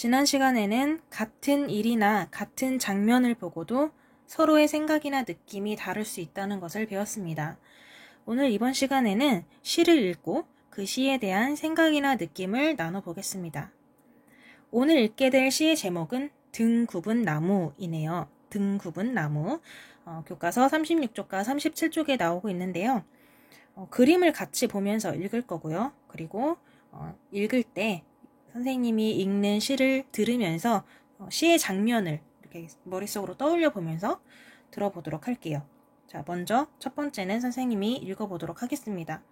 지난 시간에는 같은 일이나 같은 장면을 보고도 서로의 생각이나 느낌이 다를 수 있다는 것을 배웠습니다. 오늘 이번 시간에는 시를 읽고 그 시에 대한 생각이나 느낌을 나눠보겠습니다. 오늘 읽게 될 시의 제목은 등 굽은 나무이네요. 등 굽은 나무. 교과서 36쪽과 37쪽에 나오고 있는데요. 그림을 같이 보면서 읽을 거고요. 그리고 읽을 때 선생님이 읽는 시를 들으면서 시의 장면을 이렇게 머릿속으로 떠올려 보면서 들어보도록 할게요. 자, 먼저 첫 번째는 선생님이 읽어보도록 하겠습니다.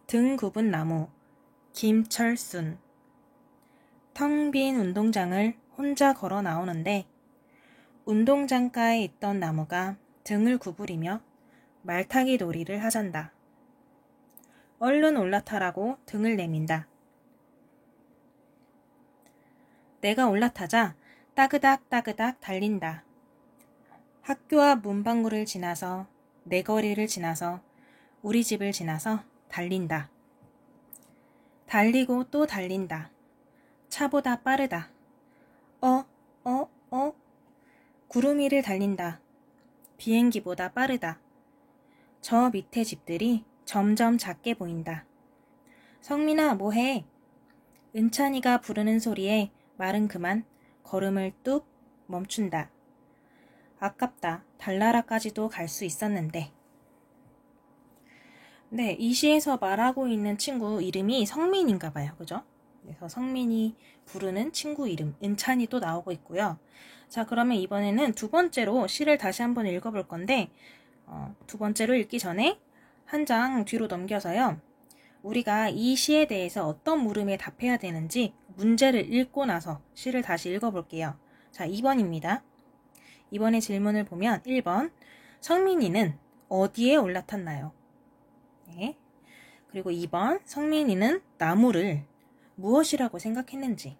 등 굽은 나무, 김철순. 텅 빈 운동장을 혼자 걸어 나오는데 운동장가에 있던 나무가 등을 구부리며 말타기 놀이를 하잔다. 얼른 올라타라고 등을 내민다. 내가 올라타자 따그닥 따그닥 달린다. 학교 앞 문방구를 지나서 내 거리를 지나서 우리 집을 지나서 달린다. 달리고 또 달린다. 차보다 빠르다. 구름 위를 달린다. 비행기보다 빠르다. 저 밑에 집들이 점점 작게 보인다. 성민아, 뭐해? 은찬이가 부르는 소리에 말은 그만 걸음을 뚝 멈춘다. 아깝다. 달나라까지도 갈 수 있었는데. 네, 이 시에서 말하고 있는 친구 이름이 성민인가 봐요. 그죠? 그래서 성민이 부르는 친구 이름 은찬이도 나오고 있고요. 자, 그러면 이번에는 두 번째로 시를 다시 한번 읽어볼 건데 두 번째로 읽기 전에 한 장 뒤로 넘겨서요. 우리가 이 시에 대해서 어떤 물음에 답해야 되는지 문제를 읽고 나서 시를 다시 읽어볼게요. 자, 2번입니다. 이번에 질문을 보면 1번 성민이는 어디에 올라탔나요? 네. 그리고 2번 성민이는 나무를 무엇이라고 생각했는지.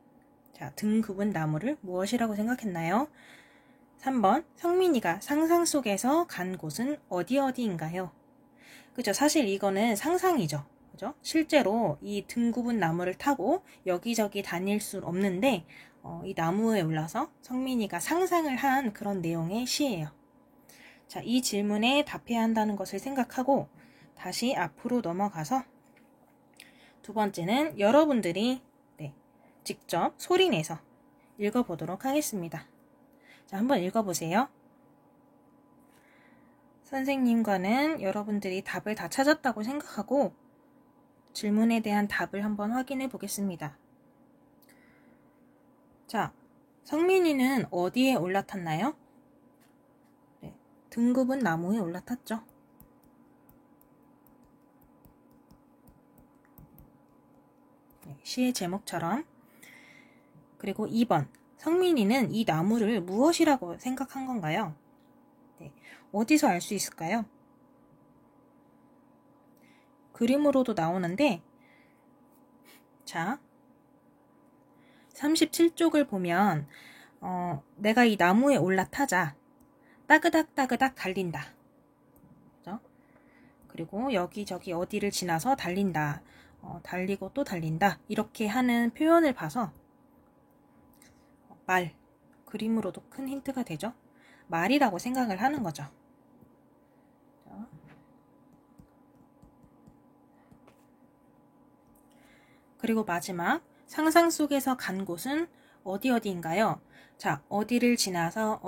자, 등 굽은 나무를 무엇이라고 생각했나요? 3번 성민이가 상상 속에서 간 곳은 어디인가요? 그죠? 사실 이거는 상상이죠. 그죠? 실제로 이 등 굽은 나무를 타고 여기저기 다닐 수 없는데 이 나무에 올라서 성민이가 상상을 한 그런 내용의 시예요. 자, 이 질문에 답해야 한다는 것을 생각하고 다시 앞으로 넘어가서 두 번째는 여러분들이 직접 소리내서 읽어보도록 하겠습니다. 자, 한번 읽어보세요. 선생님과는 여러분들이 답을 다 찾았다고 생각하고 질문에 대한 답을 한번 확인해 보겠습니다. 자, 성민이는 어디에 올라탔나요? 네, 등 굽은 나무에 올라탔죠. 네, 시의 제목처럼. 그리고 2번, 성민이는 이 나무를 무엇이라고 생각한 건가요? 네, 어디서 알 수 있을까요? 그림으로도 나오는데, 자, 37쪽을 보면 내가 이 나무에 올라타자 따그닥 따그닥 달린다. 그죠? 그리고 여기저기 어디를 지나서 달린다. 달리고 또 달린다. 이렇게 하는 표현을 봐서 말, 그림으로도 큰 힌트가 되죠. 말이라고 생각을 하는 거죠. 그리고 마지막, 상상 속에서 간 곳은 어디인가요? 자, 어디를 지나서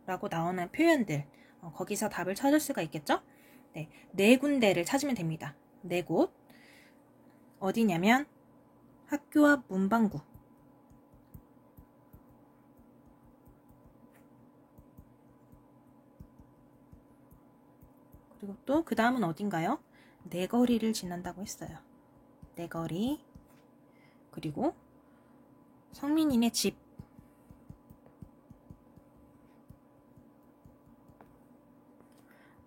라고 나오는 표현들, 거기서 답을 찾을 수가 있겠죠? 네, 네 군데를 찾으면 됩니다. 네 곳. 어디냐면 학교 앞 문방구, 그리고 또 그 다음은 어딘가요? 내 거리를 지난다고 했어요. 내 거리, 그리고 성민이네 집,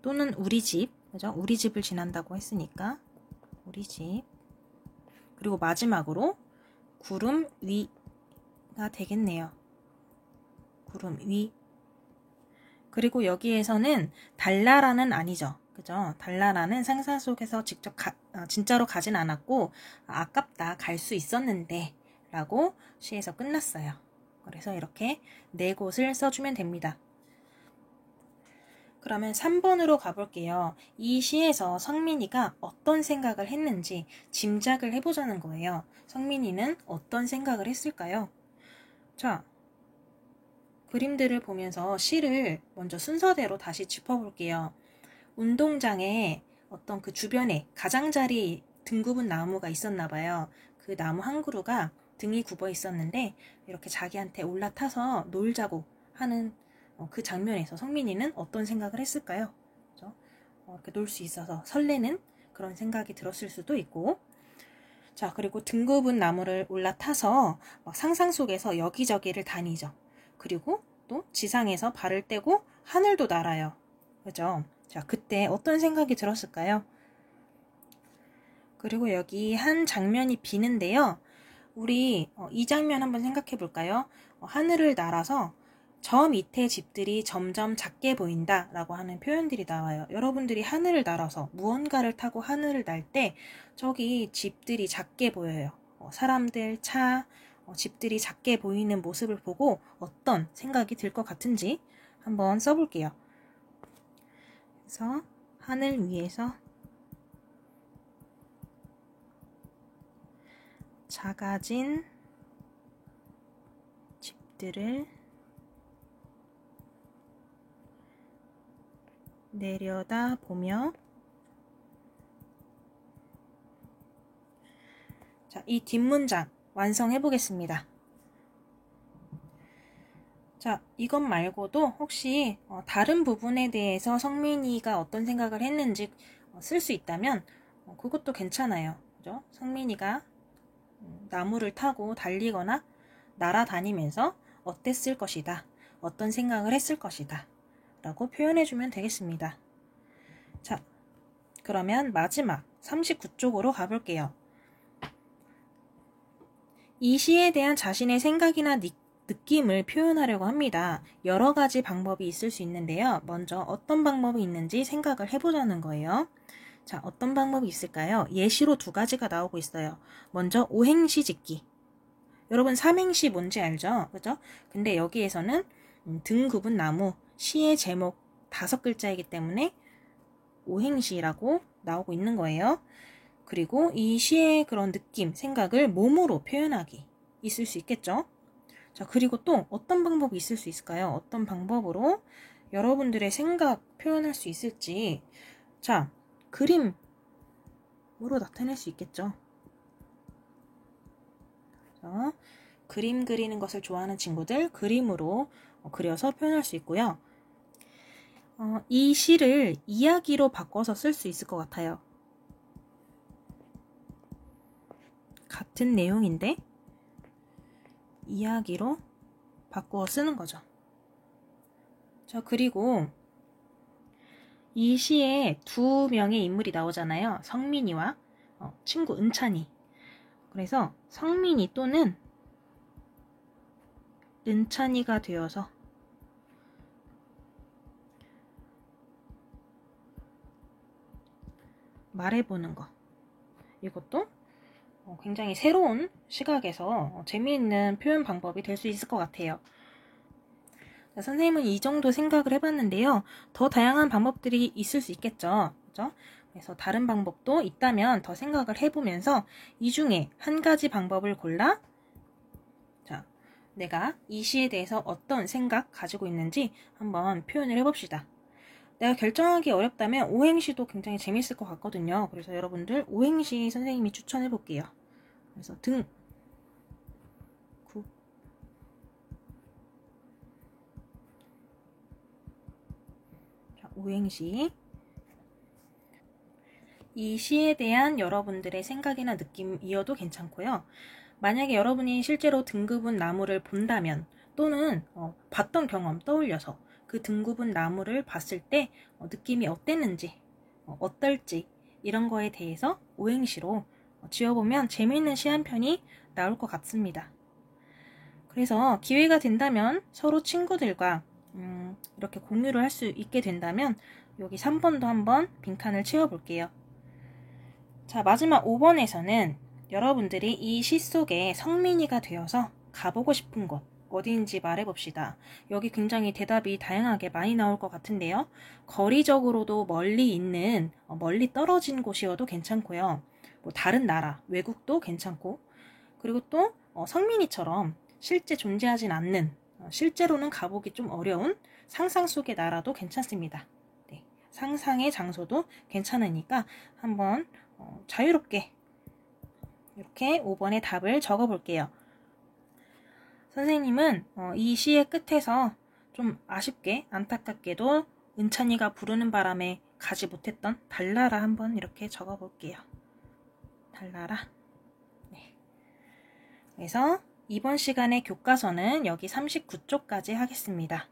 또는 우리 집, 그죠? 우리 집을 지난다고 했으니까 우리 집. 그리고 마지막으로 구름 위가 되겠네요. 구름 위. 그리고 여기에서는 달나라는 아니죠. 그죠? 달나라는 상상 속에서 직접 진짜로 가진 않았고 아깝다, 갈 수 있었는데 라고 시에서 끝났어요. 그래서 이렇게 4곳을 써주면 됩니다. 그러면 3번으로 가볼게요. 이 시에서 성민이가 어떤 생각을 했는지 짐작을 해보자는 거예요. 성민이는 어떤 생각을 했을까요? 자, 그림들을 보면서 시를 먼저 순서대로 다시 짚어볼게요. 운동장에 어떤 그 주변에 가장자리 등굽은 나무가 있었나 봐요. 그 나무 한 그루가 등이 굽어 있었는데 이렇게 자기한테 올라타서 놀자고 하는 그 장면에서 성민이는 어떤 생각을 했을까요? 그렇죠? 이렇게 놀 수 있어서 설레는 그런 생각이 들었을 수도 있고, 자, 그리고 등급은 나무를 올라타서 상상 속에서 여기저기를 다니죠. 그리고 또 지상에서 발을 떼고 하늘도 날아요. 그죠? 자, 그때 어떤 생각이 들었을까요? 그리고 여기 한 장면이 비는데요. 우리 이 장면 한번 생각해 볼까요? 하늘을 날아서 저 밑에 집들이 점점 작게 보인다 라고 하는 표현들이 나와요. 여러분들이 하늘을 날아서 무언가를 타고 하늘을 날 때 저기 집들이 작게 보여요. 사람들, 차, 집들이 작게 보이는 모습을 보고 어떤 생각이 들 것 같은지 한번 써볼게요. 그래서 하늘 위에서 작아진 집들을 내려다 보며, 자, 이 뒷문장 완성해 보겠습니다. 자, 이것 말고도 혹시 다른 부분에 대해서 성민이가 어떤 생각을 했는지 쓸 수 있다면 그것도 괜찮아요. 그죠? 성민이가 나무를 타고 달리거나 날아다니면서 어땠을 것이다, 어떤 생각을 했을 것이다 라고 표현해주면 되겠습니다. 자, 그러면 마지막 39쪽으로 가볼게요. 이 시에 대한 자신의 생각이나 느낌을 표현하려고 합니다. 여러 가지 방법이 있을 수 있는데요. 먼저 어떤 방법이 있는지 생각을 해보자는 거예요. 자, 어떤 방법이 있을까요? 예시로 2가지가 나오고 있어요. 먼저 오행시 짓기. 여러분 삼행시 뭔지 알죠? 그죠? 근데 여기에서는 등 굽은 나무, 시의 제목 5글자이기 때문에 오행시라고 나오고 있는 거예요. 그리고 이 시의 그런 느낌, 생각을 몸으로 표현하기 있을 수 있겠죠? 자, 그리고 또 어떤 방법이 있을 수 있을까요? 어떤 방법으로 여러분들의 생각 표현할 수 있을지. 자, 그림으로 나타낼 수 있겠죠? 자, 그림 그리는 것을 좋아하는 친구들 그림으로 그려서 표현할 수 있고요. 이 시를 이야기로 바꿔서 쓸 수 있을 것 같아요. 같은 내용인데 이야기로 바꾸어 쓰는 거죠. 자, 그리고 이 시에 2명의 인물이 나오잖아요. 성민이와 친구 은찬이. 그래서 성민이 또는 은찬이가 되어서 말해보는 거. 이것도 굉장히 새로운 시각에서 재미있는 표현 방법이 될 수 있을 것 같아요. 자, 선생님은 이 정도 생각을 해봤는데요. 더 다양한 방법들이 있을 수 있겠죠. 그죠? 그래서 다른 방법도 있다면 더 생각을 해보면서 이 중에 한 가지 방법을 골라, 자, 내가 이 시에 대해서 어떤 생각 가지고 있는지 한번 표현을 해봅시다. 내가 결정하기 어렵다면 오행시도 굉장히 재밌을 것 같거든요. 그래서 여러분들 오행시 선생님이 추천해 볼게요. 그래서 등, 굽, 자, 오행시. 이 시에 대한 여러분들의 생각이나 느낌이어도 괜찮고요. 만약에 여러분이 실제로 등급은 나무를 본다면 또는 봤던 경험 떠올려서 그 등급은 나무를 봤을 때 느낌이 어땠는지, 어떨지 이런 거에 대해서 오행시로 지어보면 재미있는 시 한 편이 나올 것 같습니다. 그래서 기회가 된다면 서로 친구들과 이렇게 공유를 할 수 있게 된다면 여기 3번도 한번 빈칸을 채워볼게요. 자, 마지막 5번에서는 여러분들이 이 시 속에 성민이가 되어서 가보고 싶은 곳 어디인지 말해봅시다. 여기 굉장히 대답이 다양하게 많이 나올 것 같은데요. 거리적으로도 멀리 있는, 멀리 떨어진 곳이어도 괜찮고요. 뭐 다른 나라, 외국도 괜찮고, 그리고 또 성민이처럼 실제 존재하진 않는, 실제로는 가보기 좀 어려운 상상 속의 나라도 괜찮습니다. 네, 상상의 장소도 괜찮으니까 한번 자유롭게 이렇게 5번의 답을 적어 볼게요. 선생님은 이 시의 끝에서 좀 아쉽게 안타깝게도 은찬이가 부르는 바람에 가지 못했던 달나라 한번 이렇게 적어 볼게요. 달나라. 네. 그래서 이번 시간의 교과서는 여기 39쪽까지 하겠습니다.